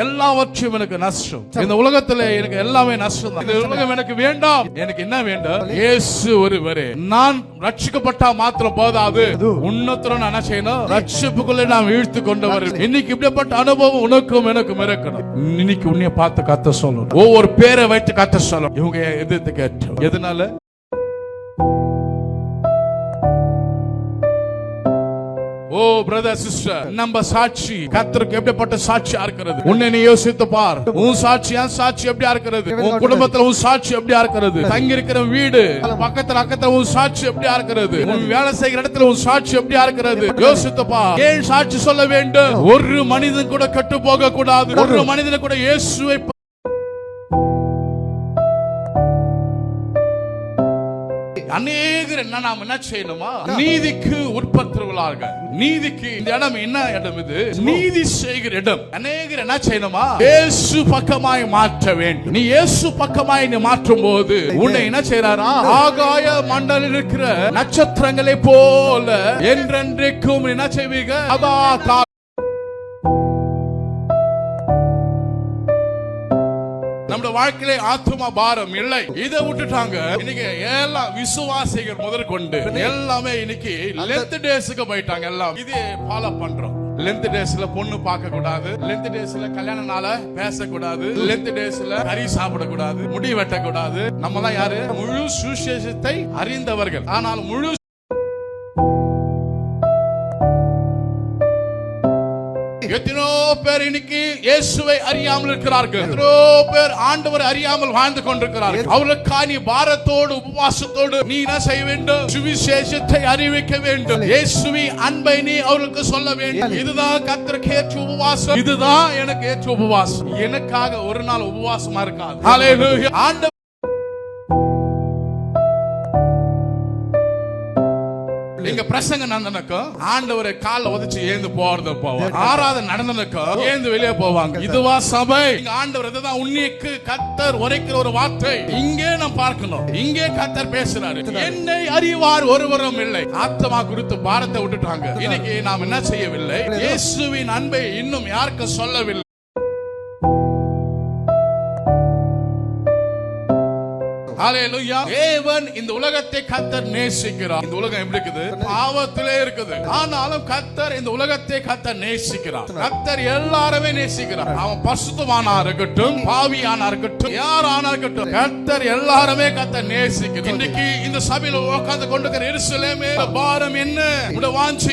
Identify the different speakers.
Speaker 1: எல்லாவற்றையும் எனக்கு நஷ்டம். இந்த உலகத்துல எனக்கு எல்லாமே நஷ்டம் தான். இந்த உலகம் எனக்கு வேண்டாம். எனக்கு என்ன வேண்டும்? இயேசு ஒருவரே. நான் ரட்சிக்கப்பட்டா மாத்திரம் போதாது, உன்னத்துல நான் என்ன செய்யணும்? ரட்சிப்புக்குள்ளே நாம் இழுத்து கொண்டவர். இன்னைக்கு இப்படிப்பட்ட அனுபவம் உனக்கும் எனக்கும் இருக்கணும். இன்னைக்கு உன்னைய பார்த்து கத்த சொல்லணும். ஒவ்வொரு பேரை வைத்து கத்த சொல்லணும். இவங்க எதிர்த்து கேட்டு எதனால? ஓ பிரதர் சிஸ்டர், நம்ம சாட்சி கர்த்தருக்கு எப்படிப்பட்ட சாட்சியா இருக்கிறது? உன்னை நீ யோசித்து பார். உன் சாட்சி என் சாட்சி எப்படியா இருக்கிறது? உன் குடும்பத்துல உன் சாட்சி எப்படியா இருக்கிறது? தங்கி இருக்கிற வீடு பக்கத்துல அக்கத்துல உன் சாட்சி எப்படியா இருக்கிறது? உன் வேலை செய்கிற இடத்துல உன் சாட்சி எப்படியா இருக்கிறது? யோசித்து பார். ஏன் சாட்சி சொல்ல வேண்டும்? ஒரு மனிதன் கூட கெட்டு போக கூடாது. ஒரு மனிதன் கூட இயேசுவை அநேகர் என்ன நாம் என்ன செய்யணுமா? நீதிக்கு உட்படுத்துகிறார்கள். நீதிக்கு இந்த இடம் என்ன இடம்? இது நீதி செய்கிற இடம். அநேகர் என்ன செய்யணுமா? இயேசு பக்கமாய் மாற்ற வேண்டும். நீ இயேசு பக்கமாய் நீ மாற்றும் போது உன்னை என்ன செய்யறாரா? ஆகாய மண்டலில் இருக்கிற நட்சத்திரங்களை போல என்றென்றைக்கும் என்ன செய்வீங்க? அதான் நம்ம வாழ்க்கையில ஆத்தும பாரம் இல்லை. இதை விட்டுட்டாங்க. இன்னைக்கு எல்லாம் விசுவாசிகள் முதல் கொண்டு எல்லாமே இன்னைக்கு லென்த் டேஸ்க்கு போயிட்டாங்க. எல்லாம் இது ஃபாலோ பண்றோம். லென்த் டேஸ்ல பொண்ணு பார்க்க கூடாது. லென்த் டேஸ்ல கல்யாண நாள பேசக்கூடாது. லென்த் டேஸ்ல கறி சாப்பிடக்கூடாது. முடி வெட்டக்கூடாது. நம்ம தான் யாரு? முழு சுவிசேஷத்தை அறிந்தவர்கள். ஆனால் முழு எத்தனோ பேர் இன்னைக்கு இயேசுவை அறியாமல் இருக்கிறார்கள். எத்தனோ பேர் ஆண்டவரை அறியாமல் வாழ்ந்து கொண்டிருக்கிறார்கள். அவர்களுக்காக நீ பாரத்தோடு உபவாசத்தோடு நீ என்ன செய்ய வேண்டும்? சுவிசேஷத்தை அறிவிக்க வேண்டும். இயேசுவின் அன்பை நீ அவர்களுக்கு சொல்ல வேண்டும். இதுதான் கர்த்தருக்கு ஏற்ற உபவாசம். இதுதான் எனக்கு ஏற்ற உபவாசம். எனக்காக ஒரு நாள் உபவாசமா இருக்காது. ஹல்லேலூயா. ஆண்டவர் எங்க பிரசங்க நடந்தனக்கும் ஆண்டவரை கால உதச்சு ஏந்து போறது போவாங்க. ஆராதனை நடந்தனக்கும் ஏந்து வெளியே போவாங்க. இதுவா சபை? இங்க ஆண்டவர் இதுதான் உன்னைக்கு கர்த்தர் உரைக்கிற ஒரு வார்த்தை இங்கே நாம் பார்க்கணும். இங்கே கர்த்தர் பேசுறாரு. என்னை அறிவார் ஒருவரும் இல்லை. ஆத்மா குறித்து பாரத்தை விட்டுட்டாங்க. இன்னைக்கு நாம் என்ன செய்யவில்லை? இயேசுவின் அன்பை இன்னும் யாருக்கும் சொல்லவில்லை. ஹல்லேலூயா. தேவன் இந்த உலகத்தை கர்த்தர் நேசிக்கிறார். இந்த உலகம் எப்படி இருக்குது? பாவத்திலே இருக்குது. ஆனாலும் கர்த்தர் இந்த உலகத்தை கர்த்தர் நேசிக்கிறார். கர்த்தர் எல்லாரையுமே நேசிக்கிறார். அவன் பரிசுத்தவானா இருக்கட்டும், பாவியானா இருக்கட்டும், யாரானா இருக்கட்டும், கர்த்தர் எல்லாரையுமே கர்த்தர் நேசிக்கிறார். இன்னைக்கு இந்த சபையில உட்கார்ந்து கொண்டிருக்கிற எருசலேமே, பாரம் என்ன? உடைய வாஞ்சை